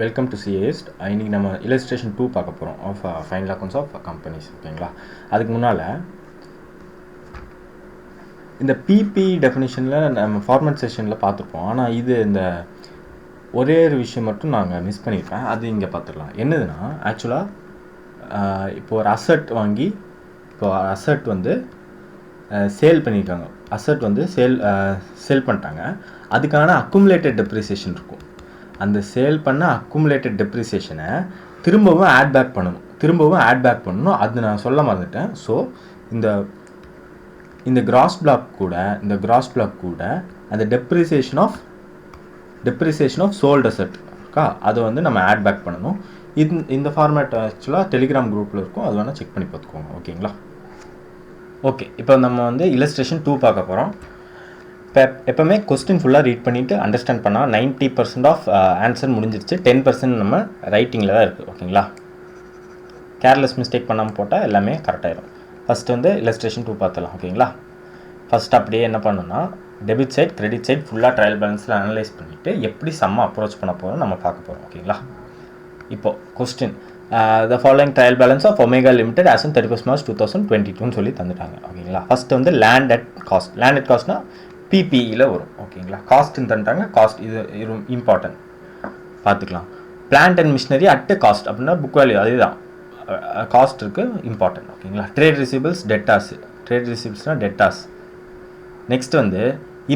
Welcome to சிஏஎஸ்ட். இன்றைக்கி நம்ம illustration 2 பார்க்க போகிறோம் of final accounts of companies. ஓகேங்களா? அதுக்கு முன்னால் இந்த பிபி டெஃபினிஷனில் நம்ம ஃபார்மேட் செஷனில் பார்த்துருப்போம். ஆனால் இது இந்த ஒரே ஒரு விஷயம் மட்டும் நாங்கள் மிஸ் பண்ணியிருக்கேன். அது இங்கே பார்த்துடலாம். என்னதுன்னா ஆக்சுவலாக இப்போ ஒரு அசட் வாங்கி இப்போ அசட் வந்து சேல் பண்ணியிருக்காங்க. அசட் வந்து சேல் பண்ணிட்டாங்க. அதுக்கான அக்குமுலேட்டட் டெப்ரிசியேஷன் இருக்கும். அந்த சேல் பண்ண அக்குமுலேட்டட் டெப்ரிசியேஷனை திரும்பவும் ஆட் பேக் பண்ணணும். அது நான் சொல்ல மறந்துட்டேன். ஸோ இந்த கிராஸ் பிளாக் கூட அந்த டெப்ரிசியேஷன் ஆஃப் சோல்ட் அசட் இருக்கா, அதை வந்து நம்ம ஆட் பேக் பண்ணணும். இந்த ஃபார்மேட் ஆக்சுவலாக டெலிகிராம் குரூப்பில் இருக்கும். அது வேணால் செக் பண்ணி பார்த்துக்கோங்க. ஓகேங்களா? ஓகே, இப்போ நம்ம வந்து illustration 2 பார்க்க போகிறோம். இப்போ எப்போவுமே கொஸ்டின் ஃபுல்லாக ரீட் பண்ணிவிட்டு அண்டர்ஸ்டாண்ட் பண்ணால் 90% ஆஃப் ஆன்சர் முடிஞ்சிருச்சு. 10% நம்ம ரைட்டிங்கில் தான் இருக்குது. ஓகேங்களா? கேர்லெஸ் மிஸ்டேக் பண்ணாமல் போட்டால் எல்லாமே கரெக்டாகிடும். ஃபஸ்ட்டு வந்து illustration 2 பார்த்துலாம். ஓகேங்களா? ஃபஸ்ட் அப்படியே என்ன பண்ணணும்னா டெபிட் சைட் கிரெடிட் சைட் ஃபுல்லாக ட்ரையல் பேலன்ஸில் அனலைஸ் பண்ணிவிட்டு எப்படி சம்மை அப்ரோச் பண்ண போகிறோம் நம்ம பார்க்க போகிறோம். ஓகேங்களா? இப்போது question the following trial balance of Omega Limited as on 31st March 2022 சொல்லி தந்துட்டாங்க. ஓகேங்களா? ஃபஸ்ட்டு வந்து லேண்ட் அட் காஸ்ட்னா பிபிஇயில் வரும். ஓகேங்களா? காஸ்ட்னு தந்துட்டாங்க. காஸ்ட் இது இம்பார்ட்டன்ட் பார்த்துக்கலாம். Plant and machinery at cost அப்படின்னா புக் வேல்யூ அதுதான் காஸ்ட் இருக்குது, இம்பார்ட்டன்ட். ஓகேங்களா? ட்ரேட் ரிசீவபிள்ஸ் டெட்டாஸ்னால் டெட்டாஸ். நெக்ஸ்ட் வந்து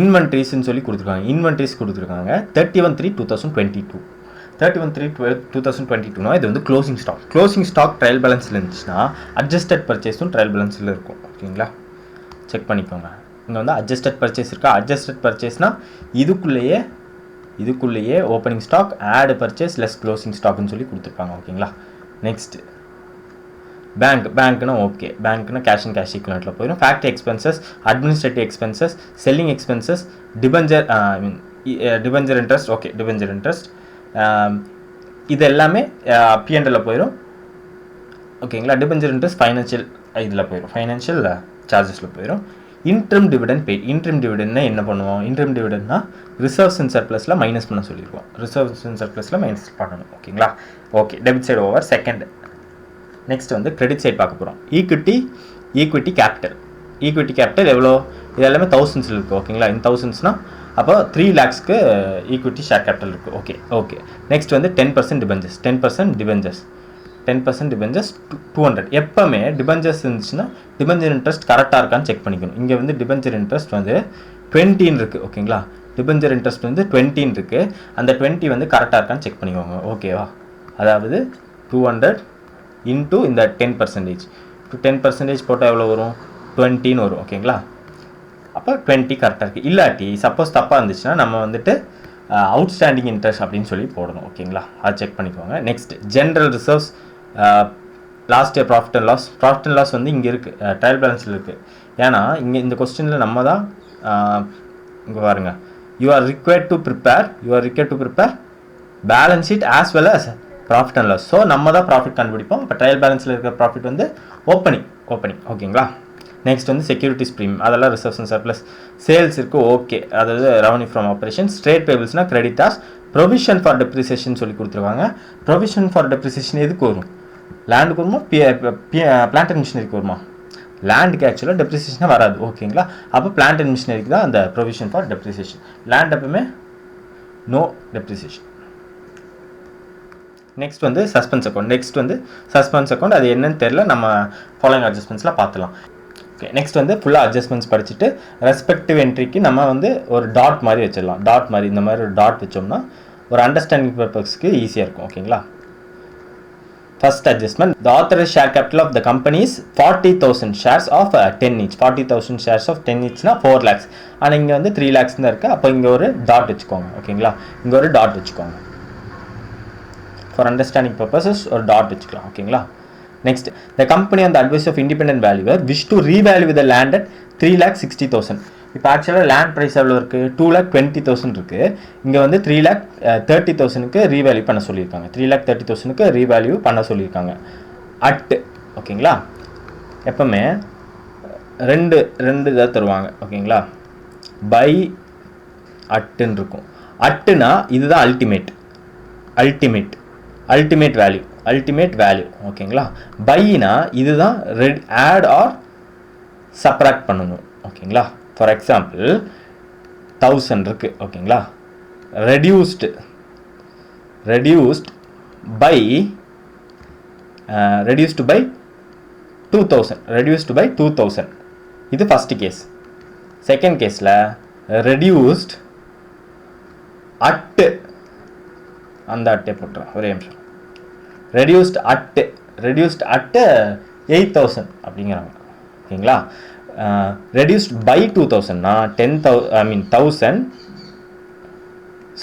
இன்வென்ட்ரிஸ்ன்னு சொல்லி கொடுத்துருக்காங்க. இன்வென்ட்ரிஸ் கொடுத்துருக்காங்க 31/3/2022. 31/3/2022னா இது வந்து க்ளோசிங் ஸ்டாக் ட்ரையல் பேலன்ஸில் இருந்துச்சுன்னா அட்ஜஸ்டட் பர்ச்சேஸும் ட்ரையல் பேலன்ஸில் இருக்கும். ஓகேங்களா? செக் பண்ணிக்கோங்க. இங்கே வந்து அட்ஜஸ்டட் பர்ச்சேஸ் இருக்கா. அட்ஜஸ்டட் பர்ச்சேஸ்னால் இதுக்குள்ளேயே opening stock add purchase less closing ஸ்டாக்னு சொல்லி கொடுத்துருப்பாங்க. ஓகேங்களா? நெக்ஸ்ட் பேங்க்னா ஓகே, பேங்க்னா கேஷ் அண்ட் கேஷ் ஈக்குவலண்ட்டில் போயிடும். Factory expenses, administrative expenses, selling expenses, debenture interest. Okay, debenture interest இது எல்லாமே P&L போயிடும். ஓகேங்களா? டிபெஞ்சர் இன்ட்ரெஸ்ட் ஃபைனான்ஷியல் இதில் போயிடும், ஃபைனான்ஷியல் சார்ஜஸில் போயிடும். Interim dividend paid. இன்ட்ரம் டிவிடெண்ட்னா என்ன பண்ணுவோம்? இன்ட்ரம் டிவிடெண்ட்னா ரிசர்வ்ஸ் அண்ட் சர்ப்ளஸில் மைனஸ் பண்ண சொல்லியிருக்கோம். ரிசர்வ்ஸ் அண்ட் சர்ப்ளஸில் மைனஸ் பண்ணணும். ஓகேங்களா? Okay, debit side over. Second next வந்து கிரெடிட் சைட் பார்க்க போகிறோம். ஈக்விட்டி கேபிட்டல் எவ்வளோ? இது எல்லாமே தௌசண்ட்ஸில் இருக்குது. ஓகேங்களா? இந்த தௌசண்ட்ஸ்னால் அப்போ 3 lakhsக்கு ஈக்விட்டி ஷேர் கேபிட்டல் இருக்குது. ஓகே. நெக்ஸ்ட் வந்து 10% டிபெஞ்சர்ஸ் 200. எப்போவுமே டிபெஞ்சர்ஸ் இருந்துச்சுன்னா டிபெஞ்சர் இன்ட்ரெஸ்ட் கரெக்டாக இருக்கான்னு செக் பண்ணிக்கணும். இங்கே வந்து டிபெஞ்சர் இன்ட்ரெஸ்ட் வந்து 20 இருக்குது. ஓகேங்களா? டிபெஞ்சர் இன்ட்ரெஸ்ட் வந்து 20 இருக்குது. அந்த 20 வந்து கரெக்டாக இருக்கான்னு செக் பண்ணிக்கோங்க. ஓகேவா? அதாவது 200 இன்ட்டு இந்த 10%. 10% போட்டால் எவ்வளோ வரும்? 20ன்னு வரும். ஓகேங்களா? அப்போ 20 கரெக்டாக இருக்குது. இல்லாட்டி சப்போஸ் தப்பாக இருந்துச்சுன்னா நம்ம வந்துட்டு அவுட்ஸ்டாண்டிங் இன்ட்ரெஸ்ட் அப்படின்னு சொல்லி போடணும். ஓகேங்களா? அதை செக் பண்ணிக்கோங்க. Next general reserves, last year profit and loss வந்து இங்கே இருக்குது, ட்ரையல் பேலன்ஸில் இருக்குது. ஏன்னா இங்கே இந்த கொஸ்டினில் நம்ம தான் இங்கே பாருங்கள், you are required to prepare balance sheet as well as profit and loss. So நம்ம தான் ப்ராஃபிட் கண்டுபிடிப்போம். இப்போ ட்ரையல் பேலன்ஸில் இருக்கிற ப்ராஃபிட் வந்து ஓப்பனிங். ஓகேங்களா? நெக்ஸ்ட் வந்து செக்யூரிட்டிஸ் ப்ரீமியம், அதெல்லாம் ரிசர்வ்ஸ் அண்ட் சர்ப்ளஸ். சேல்ஸ் இருக்குது. ஓகே, அதாவது ரெவன்யூ ஃப்ரம் ஆப்ரேஷன்ஸ். ட்ரேட் பேபிள்ஸ்னால் கிரெடிட்டாஸ். ப்ரொவிஷன் ஃபார் டெப்ரிசியேஷன் சொல்லி கொடுத்துருவாங்க. ப்ரொவிஷன் ஃபார் டெப்ரிசியேஷன் எதுக்கு வரும்? லேண்டுக்கு வருமா, பிளான்ட் அண்ட் மிஷினரிக்கு வருமா? லேண்டுக்கு ஆக்சுவலாக டெப்ரிசியேஷனாக வராது. ஓகேங்களா? அப்போ பிளான்ட் அண்ட் மிஷினரிக்கு தான் அந்த ப்ரொவிஷன் ஃபார் டெப்ரிசியேஷன். லேண்ட் எப்பவுமே நோ டெப்ரிசியேஷன். நெக்ஸ்ட் வந்து சஸ்பென்ஸ் அக்கௌண்ட். அது என்னன்னு தெரியல, நம்ம ஃபாலோயிங் அட்ஜஸ்ட்மெண்ட்ஸில் பார்த்துலாம். ஓகே, நெக்ஸ்ட் வந்து ஃபுல்லாக அட்ஜஸ்ட்மெண்ட்ஸ் படிச்சுட்டு ரெஸ்பெக்டிவ் என்ட்ரிக்கு நம்ம வந்து ஒரு டாட் மாதிரி வச்சிடலாம். இந்த மாதிரி ஒரு டாட் வச்சோம்னா ஒரு அண்டர்ஸ்டாண்டிங் பர்பஸ்க்கு ஈஸியாக இருக்கும். ஓகேங்களா? First adjustment, the authorised share capital of the company is 40,000 shares of 10 each. 40,000 shares of 10 eachனா 4 lakhs. ஆனால் இங்கே வந்து 3 lakhs தான் இருக்குது. அப்போ இங்கே ஒரு டாட் வச்சுக்கோங்க. ஓகேங்களா? இங்கே ஒரு டாட் வச்சுக்கோங்க. ஃபார் அண்டர்ஸ்டாண்டிங் பர்பஸஸ் ஒரு டாட் வச்சுக்கலாம். ஓகேங்களா? Next, the company on the advice of independent valuer wish to revalue the land at 3,60,000. இப்போ ஆக்சுவலாக லேண்ட் ப்ரைஸ் எவ்வளோ இருக்குது? 2,20,000 இருக்குது. இங்கே வந்து 3,30,000க்கு ரீவேல்யூ பண்ண சொல்லியிருக்காங்க. 3,30,000க்கு ரீவேல்யூ பண்ண சொல்லியிருக்காங்க. ஓகேங்களா? எப்பவுமே ரெண்டு இதாக தருவாங்க. ஓகேங்களா? பை அட்டுன்னு இருக்கும். அட்டுனா இதுதான் அல்டிமேட். அல்டிமேட் வேல்யூ ஓகேங்களா. பைனா இதுதான் ஆட் ஆர் சப்ராக்ட் பண்ணணும் ஓகேங்களா. ஃபார் எக்ஸாம்பிள் 1000 இருக்கு ஓகேங்களா. ரெடியூஸ்டு பை 2000 இது ஃபர்ஸ்ட் கேஸ். செகண்ட் கேஸில் ரெடியூஸ்ட் அட் அந்த அட்டை போட்டுறேன் ஒரே நிமிஷம். ரெடியூஸ்ட் அட் 8000 அப்படிங்கிறாங்க ஓகேங்களா. ரெடியூஸ்ட் பை 2000னா 1000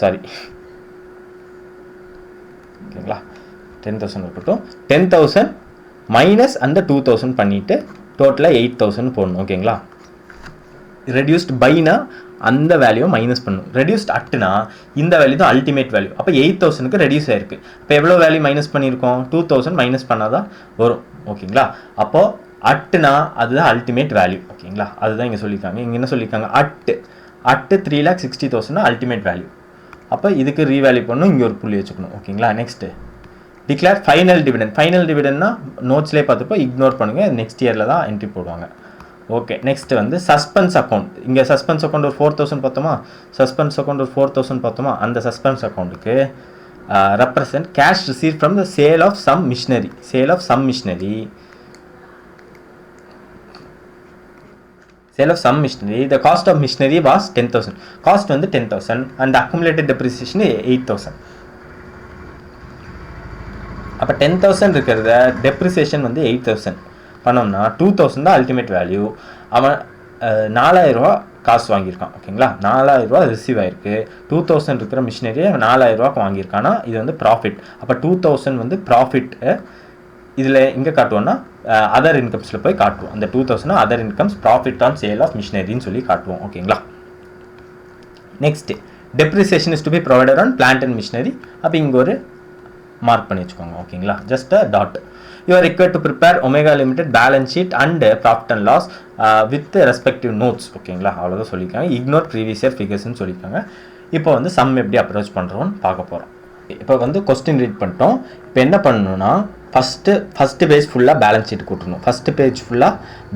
சாரி ஓகேங்களா. 10,000 இருக்கட்டும். 10,000 மைனஸ் அந்த 2,000 பண்ணிட்டு டோட்டலாக 8,000 போடணும் ஓகேங்களா. ரெடியூஸ்ட் பைனா அந்த வேல்யூ மைனஸ் பண்ணணும். ரெடியூஸ்ட் அட்னா இந்த வேல்யூ தான் அல்டிமேட் வேல்யூ. அப்போ 8,000க்கு ரெடியூஸ் ஆயிருக்கு. இப்போ எவ்வளோ வேல்யூ மைனஸ் பண்ணியிருக்கோம்? 2,000 மைனஸ் பண்ணாதான் வரும் ஓகேங்களா. அப்போ அட்னா அதுதான் அல்டிமேட் வேல்யூ ஓகேங்களா. அதுதான் இங்கே சொல்லியிருக்காங்க. இங்கே என்ன சொல்லியிருக்காங்க? At 3,60,000 ultimate value. அப்போ இதுக்கு ரீவேல்யூ பண்ணணும். இங்கே ஒரு புள்ளி வச்சுக்கணும் ஓகேங்களா. நெக்ஸ்ட்டு டிக்ளேர் ஃபைனல் டிவிடெண்ட்னா நோட்ஸ்லேயே பார்த்துப்போ இக்னோர் பண்ணுங்கள். நெக்ஸ்ட் இயரில் தான் என்ட்ரி போடுவாங்க. ஓகே. நெக்ஸ்ட் வந்து சஸ்பென்ஸ் அக்கௌண்ட். இங்கே சஸ்பென்ஸ் அக்கௌண்ட் ஒரு 4,000 பார்த்தோமா. அந்த சஸ்பென்ஸ் அக்கௌண்ட்டுக்கு represent cash receive from the sale of some machinery. Sale of some machinery. The cost of machinery was 10,000. Cost வந்து 10,000 and accumulated depreciation 8,000. அப்போ 10,000 இருக்கிறத டெப்ரிசியேஷன் வந்து 8,000 பண்ணோம்னா 2,000 தான் அல்டிமேட் வேல்யூ. அவன் 4,000 ரூபா காசு வாங்கியிருக்கான் ஓகேங்களா. 4,000 ரூபா ரிசீவ் ஆயிருக்கு. 2,000 இருக்கிற மிஷினரியை 4,000 ரூபாய்க்கு வாங்கியிருக்கானா இது வந்து ப்ராஃபிட். அப்போ 2,000 வந்து ப்ராஃபிட். இதில் எங்கே காட்டுவோம்னா அதர் இன்கம்ஸில் போய் காட்டுவோம். அந்த 2,000 other incomes profit on sale of மிஷினரின்னு சொல்லி காட்டுவோம் ஓகேங்களா. Next depreciation is to be provided on plant and machinery. அப்போ இங்கே ஒரு மார்க் பண்ணி வச்சுக்கோங்க ஓகேங்களா. Just a dot. You are required to prepare Omega Limited balance sheet and profit and loss with respective notes ஓகேங்களா. அவ்வளோதான் சொல்லியிருக்காங்க. இக்னோர் ப்ரீவியஸ் இயர் ஃபிகர்ஸ்ன்னு சொல்லியிருக்காங்க. இப்போ வந்து சம் எப்படி அப்ரோச் பண்ணுறோன்னு பார்க்க போகிறோம். இப்போ வந்து கொஸ்டின் ரீட் பண்ணிட்டோம். இப்போ என்ன பண்ணணும்னா ஃபஸ்ட்டு பேஜ் ஃபுல்லாக பேலன்ஸ் ஷீட்டுக்கு விட்டுருணும். ஃபஸ்ட்டு பேஜ் ஃபுல்லாக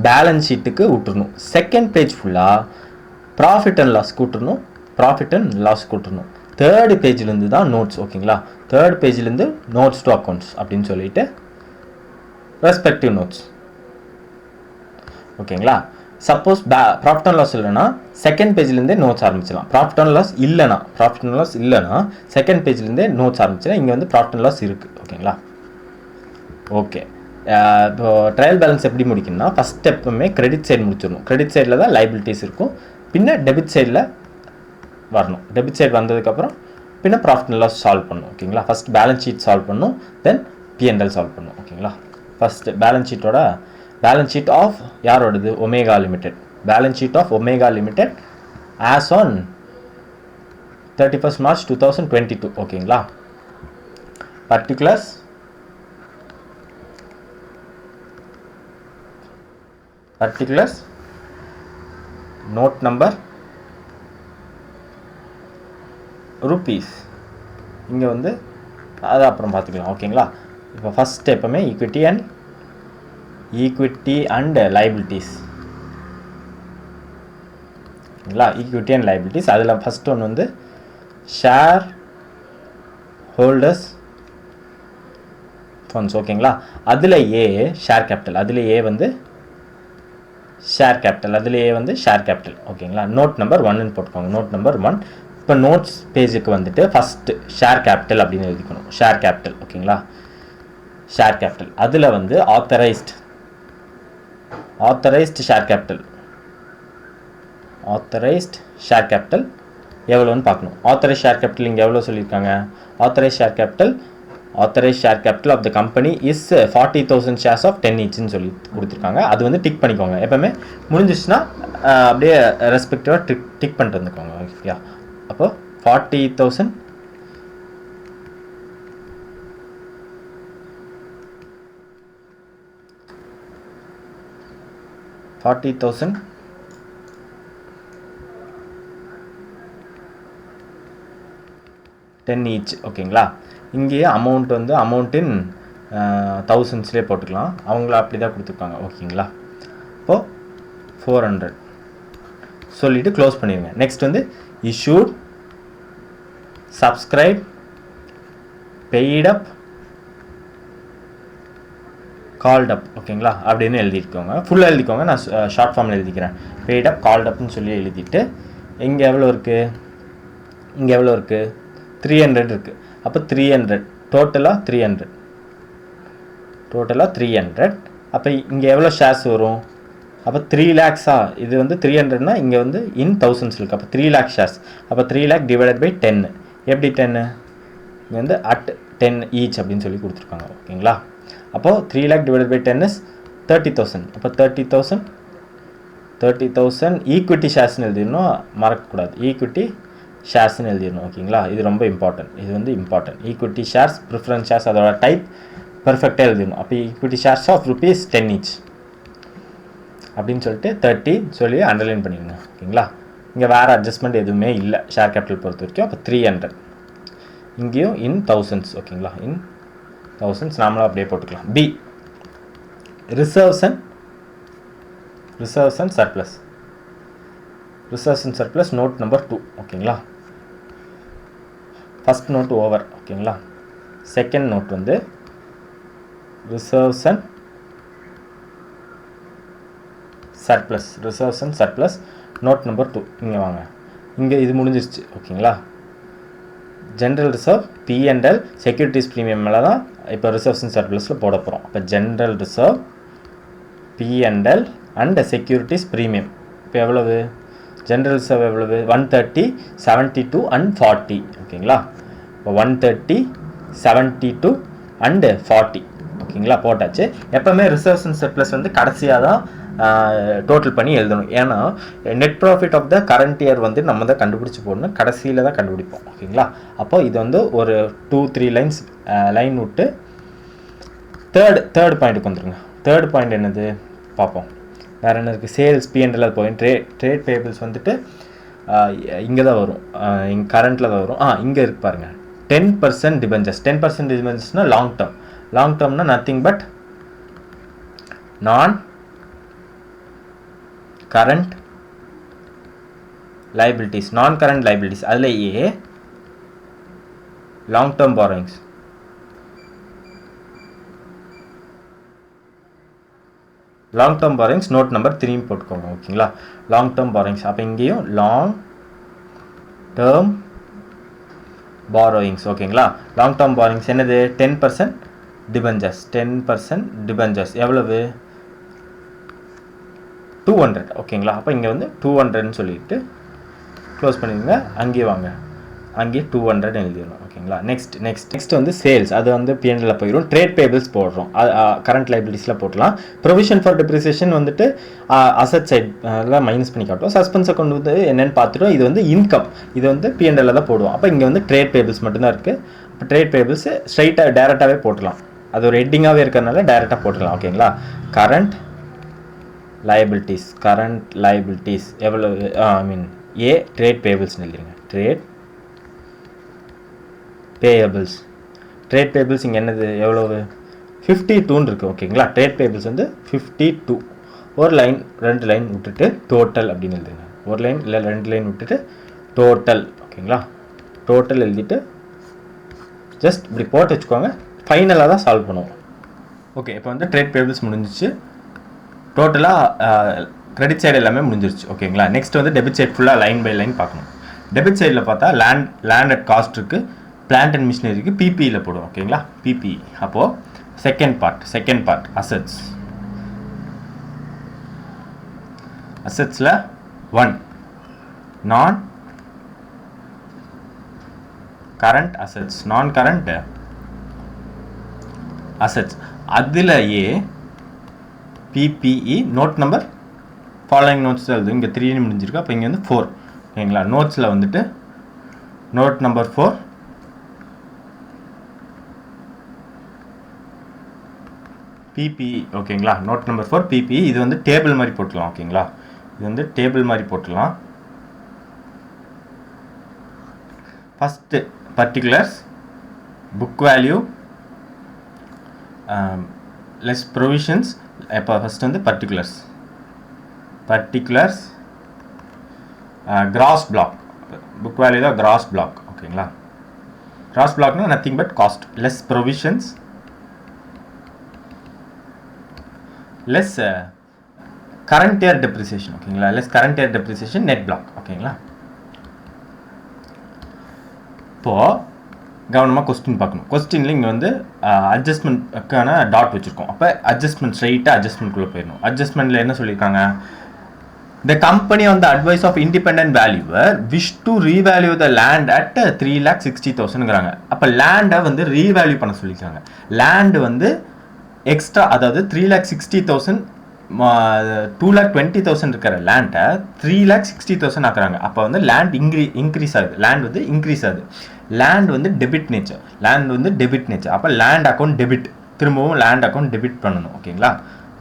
பேலன்ஸ் ஷீட்டுக்கு விட்டுருணும். செகண்ட் பேஜ் ஃபுல்லாக ப்ராஃபிட் அண்ட் லாஸ் கூட்டணும். தேர்டு பேஜ்லேருந்து தான் நோட்ஸ் ஓகேங்களா. தேர்ட் பேஜ்லேருந்து நோட்ஸ் டு அக்கௌண்ட்ஸ் அப்படின்னு சொல்லிட்டு ரெஸ்பெக்டிவ் நோட்ஸ் ஓகேங்களா. சப்போஸ் ப்ராஃபிட் அண்ட் லாஸ் இல்லைனா செகண்ட் பேஜ்லேருந்தே நோட்ஸ் ஆரம்பிச்சிடலாம். ப்ராஃபிட் அண்ட் லாஸ் இல்லைனா செகண்ட் பேஜ்லேருந்தே நோட்ஸ் ஆரம்பிச்சிடலாம். இங்கே வந்து ப்ராஃபிட் அண்ட் லாஸ் இருக்குது ஓகேங்களா. ஓகே. இப்போ ட்ரையல் பேலன்ஸ் எப்படி முடிக்கணும்னா ஃபஸ்ட் எப்பவுமே கிரெடிட் சைடு முடிச்சிடணும். கிரெடிட் சைடில் தான் லைபிலிட்டிஸ் இருக்கும். பின்ன டெபிட் சைடில் வரணும். டெபிட் சைடு வந்ததுக்கப்புறம் பின்ன ப்ராஃபிட் அண்ட் லாஸ் சால்வ் பண்ணணும் ஓகேங்களா. ஃபஸ்ட் பேலன்ஸ் ஷீட் சால்வ் பண்ணணும். தென் P&L சால்வ் பண்ணணும் ஓகேங்களா. ஃபஸ்ட் பேலன்ஸ் ஷீட் ஆஃப் யாரோடது? Omega limited. Balance sheet of Omega limited as on 31st March 2022 ஓகேங்களா. பர்டிகுலர்ஸ் நோட் நம்பர் ருபீஸ் இங்கே வந்து அது அப்புறம் பார்த்துக்கலாம் ஓகேங்களா. இப்போ ஃபஸ்ட் எப்பவுமே ஈக்விட்டி அண்ட் லைபிலிட்டிஸ் ஓகேங்களா. ஈக்விட்டி அண்ட் லைபிலிட்டிஸ் அதில் ஃபஸ்ட் ஒன்று வந்து ஷேர் ஹோல்டர்ஸ் ஃபண்ட்ஸ் ஓகேங்களா. அதில் ஏ ஷேர் கேபிட்டல். அதில் ஏ வந்து ஷேர் கேபிட்டல் ஓகேங்களா. நோட் நம்பர் 1ன்னு போட்டுக்கோங்க. Note number 1. இப்போ நோட்ஸ் பேஜுக்கு வந்துட்டு ஃபஸ்ட்டு ஷேர் கேபிட்டல் அப்படின்னு எழுதிக்கணும். ஷேர் கேபிட்டல் ஓகேங்களா. ஷேர் கேபிட்டல் அதில் வந்து ஆத்தரைஸ்ட் ஷேர் கேபிட்டல் எவ்வளோன்னு பார்க்கணும். ஆத்தரைஸ்ட் ஷேர் கேபிட்டல் இங்கே எவ்வளோ சொல்லியிருக்காங்க? Authorised share capital of the company is 40,000 shares of 10 ஈச்னு சொல்லி கொடுத்துருக்காங்க. அது வந்து டிக் பண்ணிக்கோங்க. எப்பவுமே முடிஞ்சிச்சுன்னா அப்படியே ரெஸ்பெக்டிவாக டிக் பண்ணிட்டு வந்துக்கோங்க ஓகேயா. அப்போ 40,000 10 ஈச் ஓகேங்களா. இங்கேயே அமௌண்ட் வந்து அமௌண்ட் இன் தௌசண்ட்ஸ்லேயே போட்டுக்கலாம். அவங்கள அப்படி தான் கொடுத்துருக்காங்க. ஓகேங்களா? இப்போது 400 சொல்லிவிட்டு க்ளோஸ் பண்ணிடுங்க. நெக்ஸ்ட் வந்து issued, subscribe, paid up, called up. ஓகேங்களா? அப்படின்னு எழுதிக்கோங்க. ஃபுல்லாக எழுதிக்கோங்க. நான் ஷார்ட் ஃபார்மில் எழுதிக்கிறேன். paid up, called upன்னு சொல்லி எழுதிட்டு இங்கே எவ்வளோ இருக்குது? இங்கே எவ்வளோ இருக்குது? 300 இருக்குது. அப்போ 300 டோட்டலாக 300. அப்போ இங்கே எவ்வளோ ஷேர்ஸ் வரும்? அப்போ 3 lakhஸா? இது வந்து 300னா இங்கே வந்து இன் தௌசண்ட்ஸ் இருக்குது. அப்போ 3 lakh ஷேர்ஸ். அப்போ 3 lakh டிவைடட் பை 10. எப்படி 10? இங்கே வந்து at 10 each அப்படின்னு சொல்லி கொடுத்துருக்காங்க. ஓகேங்களா? அப்போது 3 lakh டிவைடட் பை 10 இஸ் 30,000. அப்போ 30,000 ஈக்விட்டி ஷேர்ஸ்னு எழுதிடணும். மறக்கக்கூடாது, ஈக்விட்டி ஷேர்ஸ்னு எழுதிடணும். ஓகேங்களா? இது ரொம்ப இம்பார்ட்டன்ட். இது வந்து important. Equity shares, preference shares, அதோட டைப் பர்ஃபெக்டாக எழுதிடணும். அப்போ equity shares of rupees 10 each அப்படின்னு சொல்லிட்டு 30 சொல்லி அண்டர்லைன் பண்ணிடுங்க. ஓகேங்களா? இங்கே வேறு அட்ஜஸ்ட்மெண்ட் எதுவுமே இல்லை ஷேர் கேபிட்டல் பொறுத்த வரைக்கும். அப்போ 300 இங்கேயும் இன் தௌசண்ட்ஸ். ஓகேங்களா? இன் தௌசண்ட்ஸ் நாமளும் அப்படியே போட்டுக்கலாம். B reserves and surplus note number 2. ஓகேங்களா? First note over. ஓகேங்களா? செகண்ட் நோட் வந்து reserves and surplus note number 2. இங்கே வாங்க, இங்கே இது முடிஞ்சிருச்சு. ஓகேங்களா? General reserve, P&L, securities premium மேலே தான் இப்போ ரிசர்வ்ஸ் அண்ட் சர்ப்ளஸில் போட போகிறோம். அப்போ general reserve, P&L and securities premium இப்போ எவ்வளவு? ஜென்ரல் ரிசர்வ் எவ்வளவு? 130, 72 and 40. ஓகேங்களா? இப்போ 130, 72 and 40. ஓகேங்களா? போட்டாச்சு. எப்போவுமே ரிசர்வ்ஸ் அண்ட் சர்ப்ளஸ் வந்து கடைசியாக தான் டோட்டல் பண்ணி எழுதணும். ஏன்னா net profit of the current year வந்து நம்ம தான் கண்டுபிடிச்சி போடணும், கடைசியில் தான் கண்டுபிடிப்போம். ஓகேங்களா? அப்போ இது வந்து ஒரு 2-3 லைன் விட்டு தேர்ட் பாயிண்ட்டுக்கு வந்துடுங்க. தேர்ட் பாயிண்ட் என்னது பார்ப்போம். வேறு என்ன இருக்குது? சேல்ஸ், P&L போய் ட்ரேட் பேபிள்ஸ் வந்துட்டு இங்கே தான் வரும், இங்கே கரண்ட்டில் தான் வரும். இங்கே இருக்குது பாருங்கள், 10% டிபெஞ்சர்ஸ். 10% டிபெஞ்சர்ஸ்னால் லாங் டேர்ம்னா nothing but non current liabilities. அதுலேயே long term borrowings. Note number 3 போட்டுக்கோங்க. ஓகேங்களா? Long term borrowings. அப்போ இங்கேயும் லாங் டேர்ம் பாரோயிங்ஸ். ஓகேங்களா? லாங் டேர்ம் பாரோயிங்ஸ் என்னது? 10% டிபெஞ்சர்ஸ். எவ்வளவு? 200. ஓகேங்களா? அப்போ இங்கே வந்து 200ன்னு சொல்லிட்டு க்ளோஸ் பண்ணிடுங்க. அங்கேயே வாங்க, அங்கேயே 200 எழுதிடணும். ஓகேங்களா? நெக்ஸ்ட் வந்து சேல்ஸ். அது வந்து P&L போயிடும். ட்ரேட் பேபிள்ஸ் போடுறோம், கரண்ட் லைபிலிட்டிஸில் போட்டலாம். ப்ரொவிஷன் ஃபார் டெப்ரிசியேஷன் வந்துட்டு அசட் சைடில் மைனஸ் பண்ணி காட்டும். சஸ்பென்ஸ் அக்கௌண்ட் வந்து என்னென்னு பார்த்துட்டோம். இது வந்து இன்கம், இது வந்து P&L தான் போடுவோம். அப்போ இங்கே வந்து ட்ரேட் பேபிள்ஸ் மட்டும்தான் இருக்குது. அப்போ ட்ரேட் பேபிள்ஸ் ஸ்ட்ரைட்டாக டேரெக்டாகவே போட்டலாம். அது ஒரு ஹெட்டிங்காகவே இருக்கிறதுனால டேரெக்டாக போட்டுடலாம். ஓகேங்களா? கரண்ட் லைபிலிட்டிஸ் எவ்வளவு? ட்ரேட் பேபிள்ஸ்னு எழுதிருங்க. ட்ரேட் பேபிள்ஸ் இங்கே என்னது? எவ்வளவு? 52 இருக்குது. ஓகேங்களா? ட்ரேட் பேபிள்ஸ் வந்து 52. ஒரு லைன் 2 லைன் விட்டுட்டு டோட்டல் அப்படின்னு எழுதுங்க. ஒரு லைன் இல்லை 2 லைன் விட்டுட்டு டோட்டல். ஓகேங்களா? டோட்டல் எழுதிட்டு ஜஸ்ட் இப்படி போட்டு வச்சுக்கோங்க. ஃபைனலாக தான் சால்வ் பண்ணுவோம். ஓகே, இப்போ வந்து ட்ரேட் பேபிள்ஸ் முடிஞ்சிச்சு. டோட்டலாக கிரெடிட் சைடு எல்லாமே முடிஞ்சிருச்சு. ஓகேங்களா? நெக்ஸ்ட் வந்து டெபிட் சைட் ஃபுல்லாக லைன் பை லைன் பார்க்கணும். டெபிட் சைடில் பார்த்தா லேண்ட் அட் காஸ்ட் இருக்குது, பிளான்ட் அண்ட் மிஷினரிக்கு பிபியில் போடும். ஓகேங்களா? பிபி. அப்போது செகண்ட் பார்ட் அசட்ஸில் 1 நான் கரண்ட் அசட்ஸ். அதுலேயே PPE note number following notes எழுது. இங்கே 3 முடிஞ்சிருக்கு. அப்போ இங்கே வந்து 4. ஓகேங்களா? நோட்ஸில் வந்துட்டு நோட் நம்பர் 4 பிபிஇ. ஓகேங்களா? Note number 4 PPE. இது வந்து டேபிள் மாதிரி போட்டுக்கலாம். ஓகேங்களா? இது வந்து டேபிள் மாதிரி போட்டுக்கலாம். First particulars, book value less provisions. இப்போ ஃபஸ்ட் வந்து particulars gross block. Book value தான் கிராஸ் பிளாக். ஓகேங்களா, கிராஸ் பிளாக்னா nothing but cost less provisions less current year depreciation. ஓகேங்களா, less current year depreciation net block. ஓகேங்களா, இப்போது கவனமாக கொஸ்டின் பார்க்கணும். கொஸ்டினில் இங்கே வந்து அட்ஜஸ்ட்மெண்ட்க்கான டாட் வச்சுருக்கோம். அப்போ அட்ஜஸ்ட்மெண்ட் ஸ்ட்ரைட்டாக அட்ஜஸ்ட்மெண்ட்குள்ளே போயிடணும். அட்ஜஸ்ட்மெண்ட்டில் என்ன சொல்லியிருக்காங்க? The company on the advice of independent valuer wish to revalue the land at 3,60,000. அப்போ லேண்டை வந்து ரீவேல்யூ பண்ண சொல்லியிருக்காங்க. லேண்டு வந்து எக்ஸ்ட்ரா, அதாவது 3,60,000 2,20,000 இருக்கிற லேண்டை 3,60,000 ஆக்குறாங்க. அப்போ வந்து லேண்ட் இன்க்ரீஸ் ஆகுது. லேண்ட் வந்து இன்க்ரீஸ் ஆகுது. லேண்ட் வந்து டெபிட் நேச்சர். அப்போ லேண்ட் அக்கௌண்ட் டெபிட், திரும்பவும் லேண்ட் அக்கௌண்ட் டெபிட் பண்ணணும். ஓகேங்களா,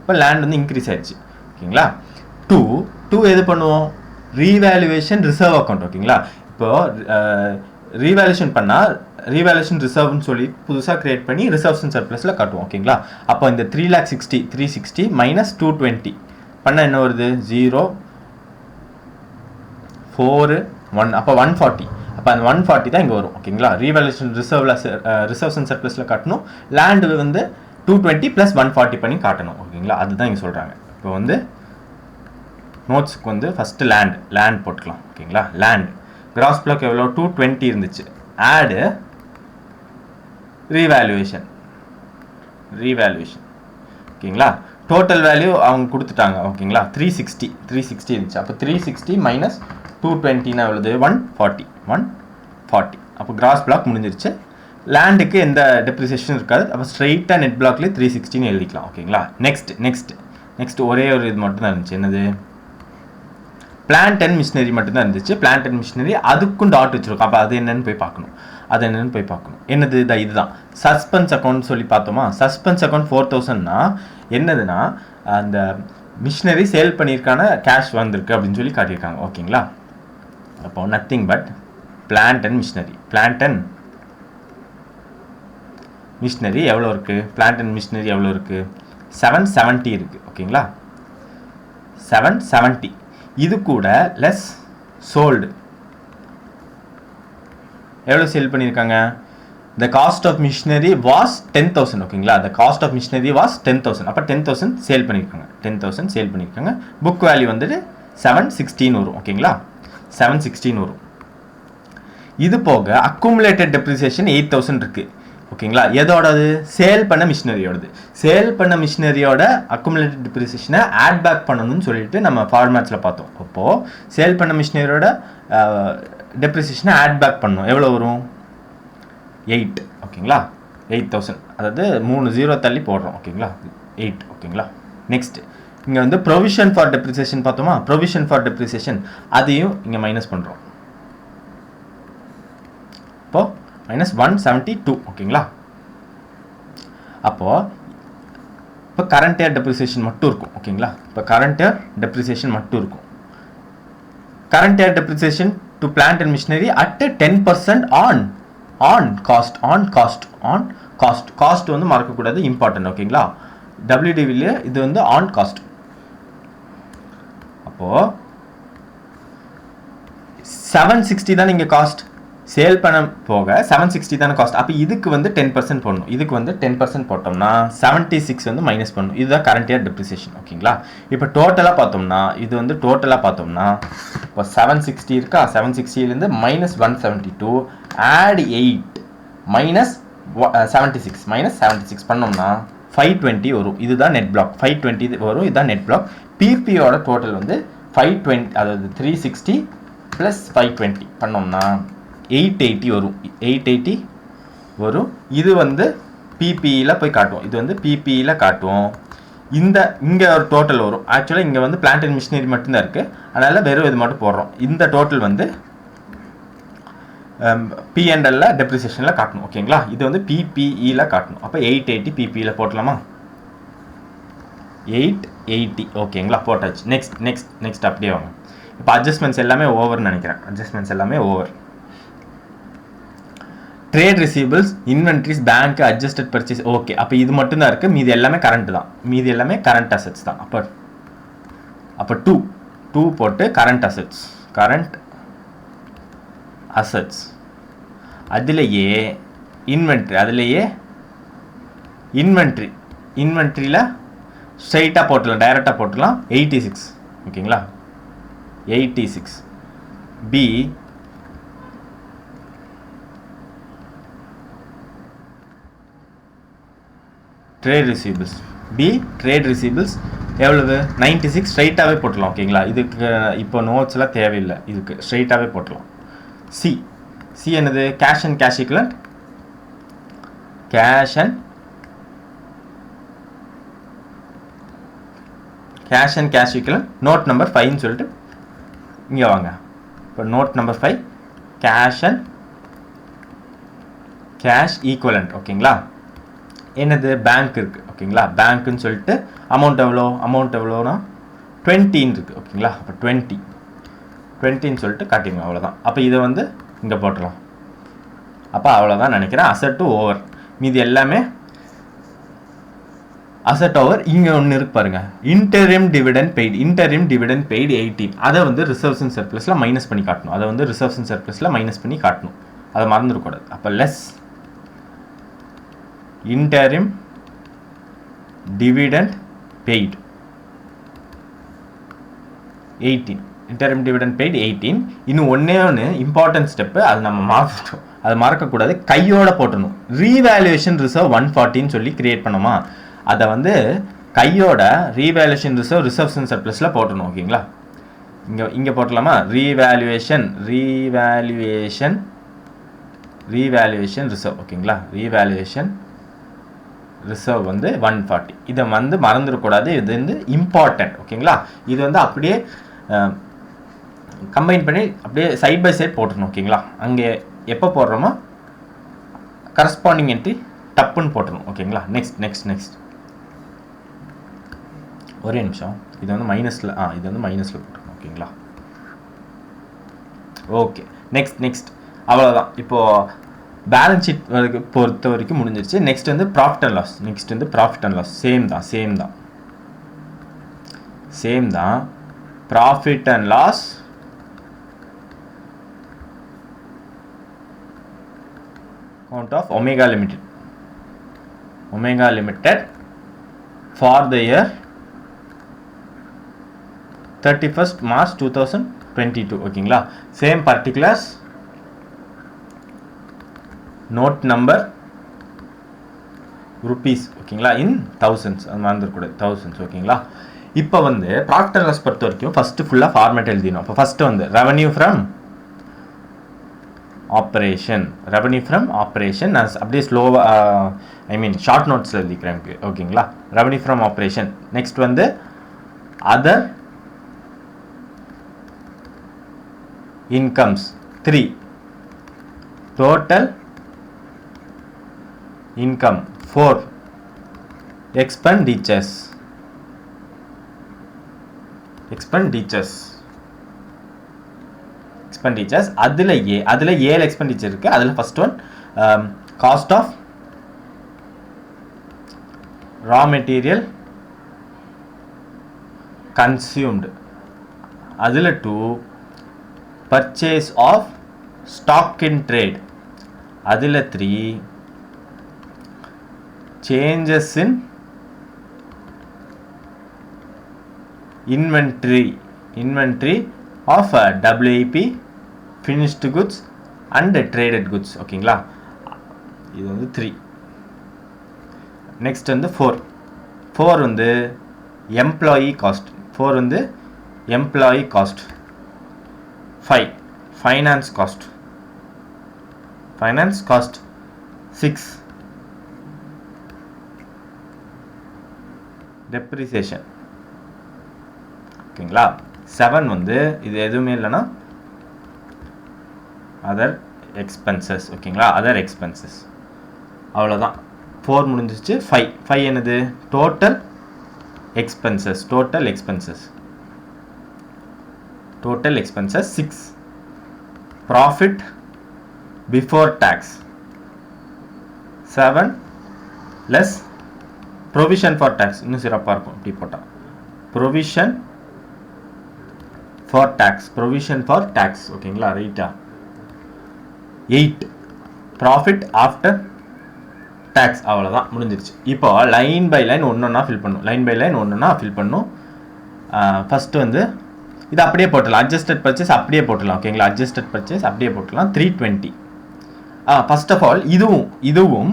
இப்போ லேண்ட் வந்து இன்க்ரீஸ் ஆயிடுச்சு. ஓகேங்களா, டூ எது பண்ணுவோம்? Revaluation reserve account. ஓகேங்களா, இப்போ ரீவேல்யூஷன் பண்ணால் ரீவேல்யூஷன் ரிசர்வ்னு சொல்லி புதுசாக கிரியேட் பண்ணி ரிசர்வ்ஸ் அண்ட் சர்ப்ளஸில் காட்டுவோம். ஓகேங்களா, அப்போ இந்த 360 மைனஸ் 220 பண்ணால் என்ன வருது? 0 4 1, அப்போ 140. அப்போ அந்த 140 தான் இங்கே வரும். ஓகேங்களா, ரீவேல்யூஷன் ரிசர்வ்ஸ் அண்ட் சர்ப்ளஸில் காட்டணும். லேண்டு வந்து 220 + 140 பண்ணி காட்டணும். ஓகேங்களா, அதுதான் இங்கே சொல்கிறாங்க. இப்போ வந்து நோட்ஸுக்கு வந்து ஃபஸ்ட்டு லேண்ட் போட்டுக்கலாம். ஓகேங்களா, லேண்ட் கிராஸ் பிளாக் எவ்வளோ? 220 இருந்துச்சு. ஆடு ரீவேல்யூவேஷன். ஓகேங்களா, டோட்டல் வேல்யூ அவங்க கொடுத்துட்டாங்க. ஓகேங்களா, 360 இருந்துச்சு. அப்போ 360 மைனஸ் 220 எவ்வளோது? 140. அப்போ கிராஸ் பிளாக் முடிஞ்சிருச்சு. லேண்டுக்கு எந்த டெப்ரிசியேஷன் இருக்காது. அப்போ ஸ்ட்ரெயிட்டாக நெட் பிளாக்லேயே 360 எழுதிக்கலாம். ஓகேங்களா, நெக்ஸ்ட் ஒரே ஒரு இது மட்டும் தான் இருந்துச்சு. என்னது? பிளான்ட் அண்ட் மிஷினரி மட்டும்தான் இருந்துச்சு. பிளான்ட் அண்ட் மிஷினரி அதுக்கும் டாட் வச்சுருக்கோம். அப்போ அது என்னன்னு போய் பார்க்கணும். என்னது? இதுதான் சஸ்பென்ஸ் அக்கௌண்ட் சொல்லி பார்த்தோமா? சஸ்பென்ஸ் அக்கௌண்ட் 4,000னா என்னதுன்னா, அந்த மிஷினரி சேல் பண்ணியிருக்கான கேஷ் வந்திருக்கு அப்படின்னு சொல்லி காட்டியிருக்காங்க. ஓகேங்களா, அப்போ nothing but plant and machinery எவ்வளோ இருக்குது? பிளான்ட் அண்ட் மிஷினரி எவ்வளோ இருக்குது? 770 இருக்குது. ஓகேங்களா, 770. இது கூட லெஸ் சோல்டு எவ்வளோ சேல் பண்ணியிருக்காங்க? the cost of machinery was 10,000. ஓகேங்களா, the cost of machinery was 10,000. அப்போ 10,000 சேல் பண்ணியிருக்காங்க. புக் வேல்யூ வந்துட்டு 716 வரும். ஓகேங்களா, 716 வரும். இது போக அக்குமுலேட்டட் டெப்ரிசியேஷன் 8,000 இருக்குது. ஓகேங்களா, எதோடது? சேல் பண்ண மிஷினரியோட அக்குமுலேட்டட் டெப்ரிசியேஷனை ஆட் பேக் பண்ணணும்னு சொல்லிட்டு நம்ம ஃபார்மேட்ஸில் பார்த்தோம். அப்போது சேல் பண்ண மிஷினரியோட டெப்ரிசியேஷனை ஆட் பேக் பண்ணணும். எவ்வளோ வரும்? 8. ஓகேங்களா, 8,000. அதாவது 3 0 தள்ளி போடுறோம். ஓகேங்களா, 8. ஓகேங்களா, நெக்ஸ்ட் இங்கே வந்து ப்ரொவிஷன் ஃபார் டெப்ரிசியேஷன் பார்த்தோமா? ப்ரொவிஷன் ஃபார் டெப்ரிசியேஷன் அதையும் இங்கே மைனஸ் பண்ணுறோம். இப்போது -172. ஓகேங்களா, அப்போது இப்போ கரண்ட் இயர் டெப்ரிசியேஷன் மட்டும் இருக்கும். ஓகேங்களா, இப்போ current year depreciation to plant and machinery at 10% on cost வந்து மறக்கக்கூடாது, இம்பார்ட்டன்ட். ஓகேங்களா, WDVல இது வந்து ஆன் காஸ்ட். அப்போது 760 தான் இங்கே காஸ்ட். சேல் பண்ண போக 760 தானே காஸ்ட். அப்போ இதுக்கு வந்து 10% போடணும். இதுக்கு வந்து 10% போட்டோம்னா 76 வந்து மைனஸ் பண்ணணும். இதுதான் கரண்ட் இயர் டெப்ரிசியேஷன். ஓகேங்களா, இப்போ டோட்டலாக பார்த்தோம்னா இப்போ 760 இருக்கா? 760லேருந்து -172 ஆட் 8 -76 பண்ணோம்னா 520 வரும். இதுதான் நெட் பிளாக். 520 வரும். இதுதான் நெட் பிளாக். பிபியோட டோட்டல் வந்து 520, அதாவது 360 + 520 பண்ணோம்னா 880 வரும். 880 வரும். இது வந்து பிபியில் போய் காட்டுவோம். இங்கே ஒரு டோட்டல் வரும். ஆக்சுவலாக இங்கே வந்து பிளான்ட் அண்ட் மிஷினரி மட்டும்தான் இருக்குது. அதனால் வெறும் இது மட்டும் போடுறோம். இந்த டோட்டல் வந்து P&L டெப்ரிசியேஷனில் காட்டணும். ஓகேங்களா, இது வந்து பிபியில் காட்டணும். அப்போ 880 பிபியில் போட்டலாமா? 880. ஓகேங்களா, போட்டாச்சு. நெக்ஸ்ட் அப்படியே வாங்க. இப்போ அட்ஜஸ்ட்மெண்ட்ஸ் எல்லாமே ஓவர்னு நினைக்கிறேன். Trade receivables, inventories, bank, adjusted purchase. Okay, அப்போ இது மட்டும் தான் இருக்குது, மீதி எல்லாமே கரண்ட் தான், மீதி எல்லாமே கரண்ட் அசெட்ஸ் தான். அப்போ டூ போட்டு கரண்ட் அசெட்ஸ் அதுலேயே இன்வென்ட்ரியில் ஸ்ட்ரைட்டாக போட்டுடலாம், டைரெக்டாக போட்டுடலாம். 86 ஓகேங்களா. 86 பி ட்ரேட் ரிசீவபிள்ஸ் எவ்வளவு 96 ஸ்ட்ரைட்டாகவே போட்டுடலாம். ஓகேங்களா, இதுக்கு இப்போ நோட்ஸ்லாம் தேவையில்லை, இதுக்கு ஸ்ட்ரைட்டாகவே போட்டுடலாம். சி என்னது? Cash and cash equivalent, cash and cash equivalent note number 5ன்னு சொல்லிட்டு இங்கே வாங்க. இப்போ note number 5 cash and cash equivalent. ஓகேங்களா, என்னது? பேங்க் இருக்குது. ஓகேங்களா, பேங்க்குன்னு சொல்லிட்டு அமௌண்ட் எவ்வளோனா 20 இருக்குது. ஓகேங்களா, அப்போ 20ன்னு சொல்லிட்டு காட்டிங்க, அவ்வளோதான். அப்போ இதை வந்து இங்கே போட்டுடலாம். அப்போ அவ்வளோதான் நினைக்கிறேன். அசெட் ஓவர், மீதி எல்லாமே அசெட் ஓவர். இங்கே ஒன்று இருக்கு பாருங்க, இன்டரிம் டிவிடெண்ட் பெய்டு 18. அதை வந்து ரிசர்வ்ஸ் அண்ட் சர்ப்ளஸில் மைனஸ் பண்ணி காட்டணும். அதை மறந்துடக்கூடாது. அப்போ less interim dividend paid 18. interim dividend paid 18. இன்னும் ஒன்று இம்பார்ட்டன்ட் ஸ்டெப்பு, அது நம்ம மாற்றிட்டோம், அது மறக்கக்கூடாது. கையோட போட்டணும். ரீவேல்யூவேஷன் ரிசர்வ் 140ன்னு சொல்லி கிரியேட் பண்ணோமா, அதை வந்து கையோட ரீவேல்யூவேஷன் ரிசர்வ்ஸ் அண்ட் சர்ப்ளஸில் போட்டணும். ஓகேங்களா, இங்கே போட்டலாமா? Revaluation reserve. ஓகேங்களா, ரீவேல்யூவேஷன் ரிசர்வ் வந்து 140. இதை வந்து மறந்துடக்கூடாது, இது வந்து இம்பார்ட்டன்ட். ஓகேங்களா, இது வந்து அப்படியே கம்பைன் பண்ணி அப்படியே சைட் பை சைட் போட்டுருணும். ஓகேங்களா, அங்கே எப்போ போடுறோமோ கரஸ்பாண்டிங் என்ட்ரி டப்புன்னு போட்டுருணும். ஓகேங்களா, நெக்ஸ்ட் ஒரே நிமிஷம், இது வந்து மைனஸில் போட்டுருணும். ஓகேங்களா, ஓகே. நெக்ஸ்ட் அவ்வளோதான். இப்போது பேலன்ஸ் ஷீட் பொறுத்த வரைக்கும் முடிஞ்சிருச்சு. நெக்ஸ்ட் வந்து ப்ராஃபிட் அண்ட் லாஸ். சேம் தான். Profit and loss account of Omega limited for the year 31st March 2022. ஓகேங்களா, same particulars, note number rupees. ஓகேங்களா, இன் தௌசண்ட்ஸ், அது மறந்துடக்கூடாது, தௌசண்ட்ஸ். ஓகேங்களா, இப்போ வந்து ப்ராஃபிட் அண்ட் லாஸ் பொறுத்த வரைக்கும் ஃபஸ்ட்டு ஃபுல்லாக ஃபார்மேட் எழுதிடணும். இப்போ ஃபஸ்ட்டு வந்து ரெவன்யூ ஃப்ரம் ஆப்ரேஷன். நான் அப்படியே ஸ்லோவாக ஷார்ட் நோட்ஸில் எழுதிக்கிறேன். ஓகேங்களா, ரெவன்யூ ஃப்ரம் ஆப்ரேஷன். நெக்ஸ்ட் வந்து other incomes 3. Total income 4. expenditures அதுல 7 எக்ஸ்பெண்டிச்சர் இருக்கு. அதுல first one cost of raw material consumed. அதுல 2 purchase of stock in trade. அதுல 3 changes in inventory of WIP, finished goods and traded goods. ஓகேங்களா, இது வந்து 3. Next வந்து 4 வந்து employee cost. 5 finance cost. 6 depreciation. ஓகேங்களா, 7 வந்து இது எதுவுமே இல்லைன்னா அதர் எக்ஸ்பென்சஸ். ஓகேங்களா, அதர் எக்ஸ்பென்சஸ். அவ்வளோதான், 4 முடிஞ்சிச்சு. 5 என்னது? Total expenses. 6 profit before tax. 7 less provision for tax. இன்னும் சிறப்பாக இருக்கும் இப்படி போட்டால். provision for tax ஓகேங்களா ரைட்டா. 8 profit after tax அவ்வளோதான் முடிஞ்சிருச்சு. இப்போ லைன் பை லைன் ஒன்றா ஃபில் பண்ணும். ஃபஸ்ட்டு வந்து இது அப்படியே போட்டுடலாம். அட்ஜஸ்டட் பர்ச்சேஸ் அப்படியே போட்டுடலாம் ஓகேங்களா. அட்ஜஸ்டட் பர்ச்சேஸ் அப்படியே போட்டுடலாம். 320. ஃபர்ஸ்ட் ஆஃப் ஆல் இதுவும்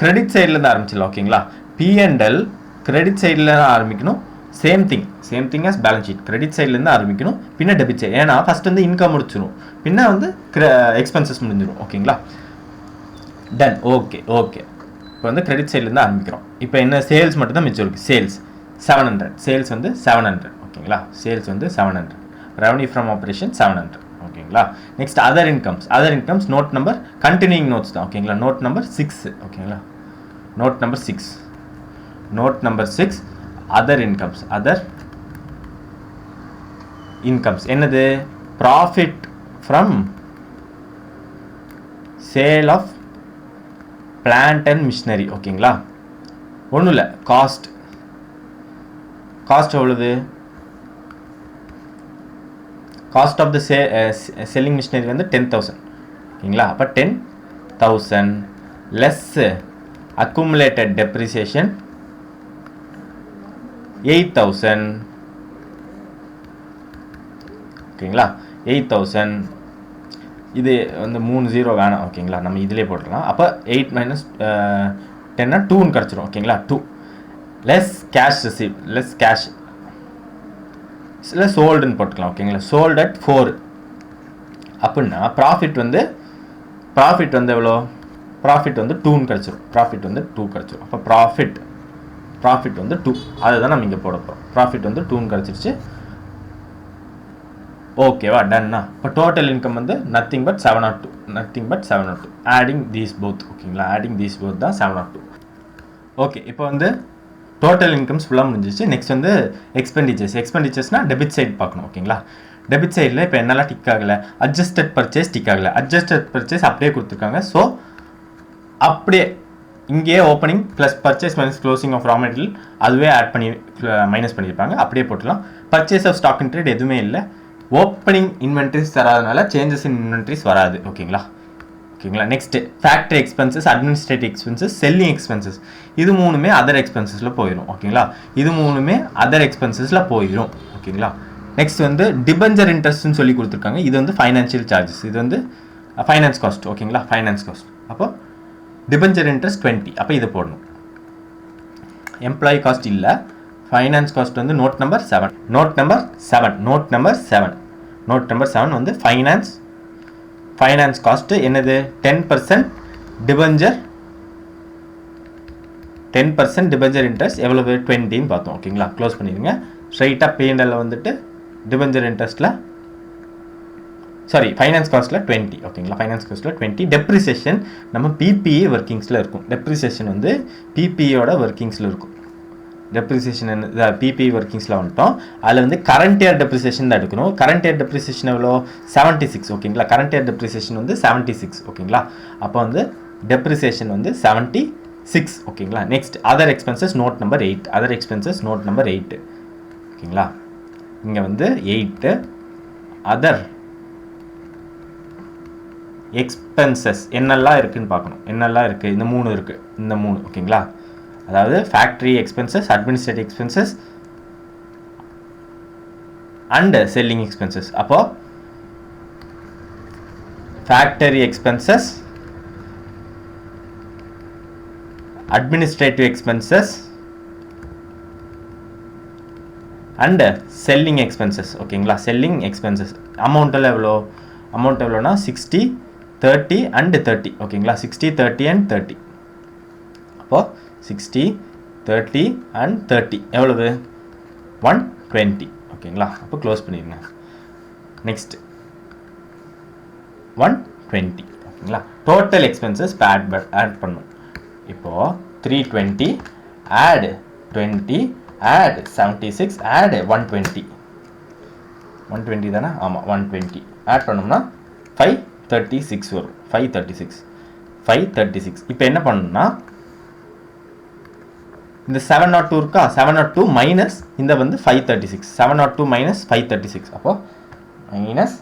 கிரெடிட் சைட்லேருந்து ஆரம்பிச்சிடலாம் ஓகேங்களா. P&L கிரெடிட் சைடில் தான் ஆரம்பிக்கணும். Same thing as balance sheet. Credit சைட்லேருந்து ஆரம்பிக்கணும், பின்ன டெபிட் சைட். ஏன்னா ஃபஸ்ட் வந்து இன்கம் முடிச்சிடும், பின்ன வந்து எக்ஸ்பென்சஸ் முடிஞ்சிடும் ஓகேங்களா. டன். ஓகே. இப்போ வந்து கிரெடிட் சைட்லேருந்து ஆரம்பிக்கிறோம். இப்போ என்ன சேல்ஸ் மட்டும் தான் மிச்சம் இருக்குது. சேல்ஸ் 700. சேல்ஸ் வந்து 700 ஓகேங்களா. சேல்ஸ் வந்து 700. ரெவன்யூ ஃப்ரம் ஆப்ரேஷன் 700 ஓகேங்களா. Next other incomes note number continuing notes தான் ஓகேங்களா. நோட் நம்பர் 6 ஓகேங்களா. நோட் நம்பர் 6 அதர் இன்கம்ஸ் என்னது? Profit from sale of plant and machinery ஓகேங்களா. ஒன்றும் இல்லை, காஸ்ட் எவ்வளவு? Cost of the selling machinery வந்து 10,000 ஓகேங்களா. அப்போ 10,000 லெஸ் அக்குமுலேட்டட் டெப்ரிசியேஷன் 8,000 ஓகேங்களா. 8,000 இது வந்து 3 வேணாம் ஓகேங்களா. நம்ம இதிலே போட்டுடலாம். அப்போ 8 minus 10 2ன்னு கிடச்சிரும் ஓகேங்களா. 2 லெஸ் கேஷ் ரிசீவ் இல்லை சோல்டுன்னு போட்டுக்கலாம் ஓகேங்களா. சோல்ட் அட் 4 அப்படின்னா ப்ராஃபிட் வந்து எவ்வளோ? ப்ராஃபிட் வந்து 2ன்னு கிடச்சிரும். அப்போ ப்ராஃபிட் வந்து 2. அதுதான் நம்ம இங்கே போட போகிறோம். ப்ராஃபிட் வந்து 2ன்னு கிடச்சிருச்சு ஓகேவா. டன்னா. இப்போ டோட்டல் இன்கம் வந்து nothing but 702. Adding these both ஓகேங்களா. தான் 702. ஓகே. இப்போ வந்து டோட்டல் இன்கம்ஸ் ஃபுல்லாக முடிஞ்சிச்சு. நெக்ஸ்ட் வந்து எக்ஸ்பெண்டிச்சர்ஸ்னால் டெபிட் சைட் பார்க்கணும் ஓகேங்களா. டெபிட் சைடில் இப்போ என்னெல்லாம் டிக் ஆகலை? அட்ஜஸ்டட் பர்ச்சேஸ் அப்படியே கொடுத்துருக்காங்க. ஸோ அப்படியே இங்கேயே opening plus purchase minus closing of raw material அதுவே ஆட் பண்ணி மைனஸ் பண்ணியிருப்பாங்க. அப்படியே போட்டுலாம். Purchase of stock in trade எதுவுமே இல்லை. ஓப்பனிங் இன்வென்ட்ரிஸ் தராதனால சேஞ்சஸ் இன் இன்வென்ட்ரிஸ் வராது ஓகேங்களா. Next factory expenses, administrative expenses, selling expenses இது மூணுமே அதர் எக்ஸ்பென்சஸில் போயிடும் ஓகேங்களா. ஓகேங்களா. நெக்ஸ்ட் வந்து டிபெஞ்சர் இன்ட்ரெஸ்ட்னு சொல்லி கொடுத்துருக்காங்க. இது வந்து ஃபைனான்ஷியல் சார்ஜஸ், இது வந்து ஃபைனான்ஸ் காஸ்ட் ஓகேங்களா. அப்போ டிபெஞ்சர் இன்ட்ரெஸ்ட் 20. அப்போ இதை போடணும். எம்ப்ளாயி காஸ்ட் இல்லை. ஃபைனான்ஸ் காஸ்ட் வந்து நோட் நம்பர் 7 வந்து ஃபைனான்ஸ் காஸ்ட் என்னது? 10% டிபெஞ்சர் இன்ட்ரெஸ்ட் எவ்வளவு? 20ன்னு பார்த்தோம் ஓகேங்களா. க்ளோஸ் பண்ணிடுங்க. ஸ்ட்ரைட்டாக P&L வந்துட்டு டிபெஞ்சர் இன்ட்ரெஸ்ட்டில் ஃபைனான்ஸ் காஸ்ட்டில் 20 ஓகேங்களா. 20. டெப்ரிசியேஷன் நம்ம PPE ஒர்க்கிங்ஸில் இருக்கும். டெப்ரிசியேஷன் வந்து PPEயோட ஒர்க்கிங்ஸில் இருக்கும். PPE ஒர்க்கிங்ஸில் வந்துட்டோம். அதில் வந்து கரண்ட் இயர் டெப்ரிசியேஷன் தான் எடுக்கணும். கரண்ட் இயர் டெப்ரிசியேஷன் எவ்வளோ? 76 ஓகேங்களா. கரண்ட் இயர் டெப்ரிசியேஷன் வந்து 76 ஓகேங்களா. அப்போ வந்து டெப்ரிசியேஷன் வந்து 76 ஓகேங்களா. Next other expenses note number 8 ஓகேங்களா. இங்கே வந்து 8 அதர் எக்ஸ்பென்சஸ் என்னெல்லாம் இருக்குதுன்னு பார்க்கணும். என்னெல்லாம் இருக்குது? இந்த 3 இருக்குது. ஓகேங்களா. அதாவது factory expenses, administrative expenses and selling expenses. அப்போ factory expenses, administrative expenses and selling expenses ஓகேங்களா. செல்லிங் எக்ஸ்பென்சஸ் அமௌண்ட்டில் எவ்வளோனா 60, 30 அண்ட் 30 ஓகேங்களா. 60, 30 அண்ட் 30. அப்போது 60, 30 அண்ட் 30 எவ்வளவு? 120 ஓகேங்களா. அப்போ க்ளோஸ் பண்ணிடுங்க. நெக்ஸ்ட் 120 ஓகேங்களா. டோட்டல் எக்ஸ்பென்சஸ் ஆட் பண்ணும். இப்போது 320 ஆட் 20 ஆட் 76 ஆட் 120 தானே? ஆமாம் 120 ஆட் பண்ணோம்னா 536 வரும். 536. இப்போ என்ன பண்ணணும்னா இந்த 702 இருக்கா, 702 மைனஸ் இந்த வந்து 536, 702 மைனஸ் 536, அப்போ மைனஸ்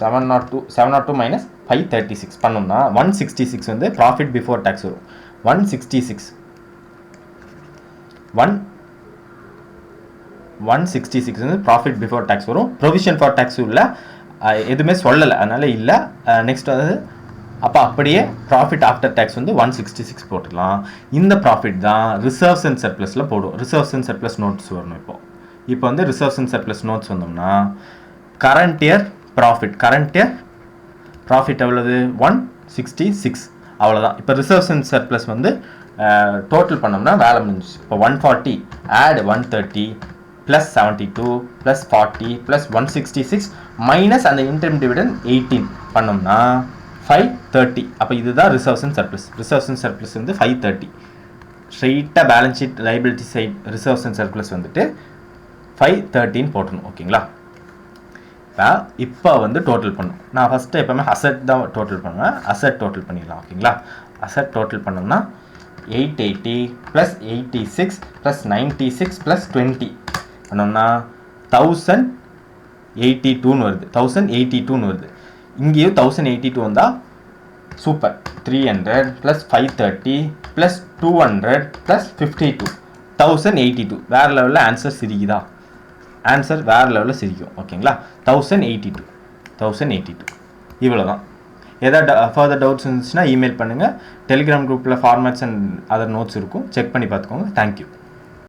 702 மைனஸ் 536 பண்ணோம்னா 166 வந்து ப்ராஃபிட் பிஃபோர் டேக்ஸ் வரும். 166 வந்து ப்ராஃபிட் பிஃபோர் டேக்ஸ் வரும். ப்ரொவிஷன் ஃபார் டேக்ஸ் உள்ள எதுவுமே சொல்லலை, அதனால இல்லை. நெக்ஸ்ட் வந்து அப்போ அப்படியே ப்ராஃபிட் ஆஃப்டர் டேக்ஸ் வந்து 166 போட்டுக்கலாம். இந்த ப்ராஃபிட் தான் ரிசர்வ்ஸ் அண்ட் சர்ப்ளஸில் போடும். ரிசர்வ்ஸ் அண்ட் சர்ப்ளஸ் நோட்ஸ் வரணும். இப்போ வந்து ரிசர்வ்ஸ் அண்ட் சர்ப்ளஸ் நோட்ஸ் வந்தோம்னா கரண்ட் இயர் ப்ராஃபிட் எவ்வளவு 166, அவ்வளோதான். இப்போ ரிசர்வ்ஸ் அண்ட் சர்ப்ளஸ் வந்து டோட்டல் பண்ணோம்னா வேலை முடிஞ்சிச்சு. இப்போ 140 add 130 plus 72 plus 40 plus 166 minus அந்த இன்டர்ம் டிவிடெண்ட் 18 பண்ணோம்னா 530. அப்போ இதுதான் reserves and surplus. Reserves and surplus வந்து 530. ஸ்ட்ரெயிட்டாக balance sheet liability side reserves and surplus வந்துட்டு 513 போட்டணும். ஓகேங்களா? இப்போ வந்து டோட்டல் பண்ணும். நான் ஃபஸ்ட்டு எப்போவுமே அசட் தான் டோட்டல் பண்ணுவேன். அசட் டோட்டல் பண்ணிடலாம். ஓகேங்களா? அசட் டோட்டல் பண்ணோம்னா 880 ப்ளஸ் 86 ப்ளஸ் 96 ப்ளஸ் 20 பண்ணோம்னா 1082 வருது. 1082 வருது. இங்கேயும் 1082 வந்தால் சூப்பர். 300 plus 530 plus 200 plus 52 1082. வேறு லெவலில் ஆன்சர் சிரிக்குதா? ஆன்சர் வேறு லெவலில் சிரிக்கும். ஓகேங்களா? 1082 இவ்வளோ தான். ஏதாவது ஃபர்தர் டவுட்ஸ் இருந்துச்சுன்னா இமெயில் பண்ணுங்கள். டெலிகிராம் குரூப்பில் ஃபார்மேட்ஸ் அண்ட் அதர் நோட்ஸ் இருக்கும், செக் பண்ணி பார்த்துக்கோங்க. தேங்க்யூ.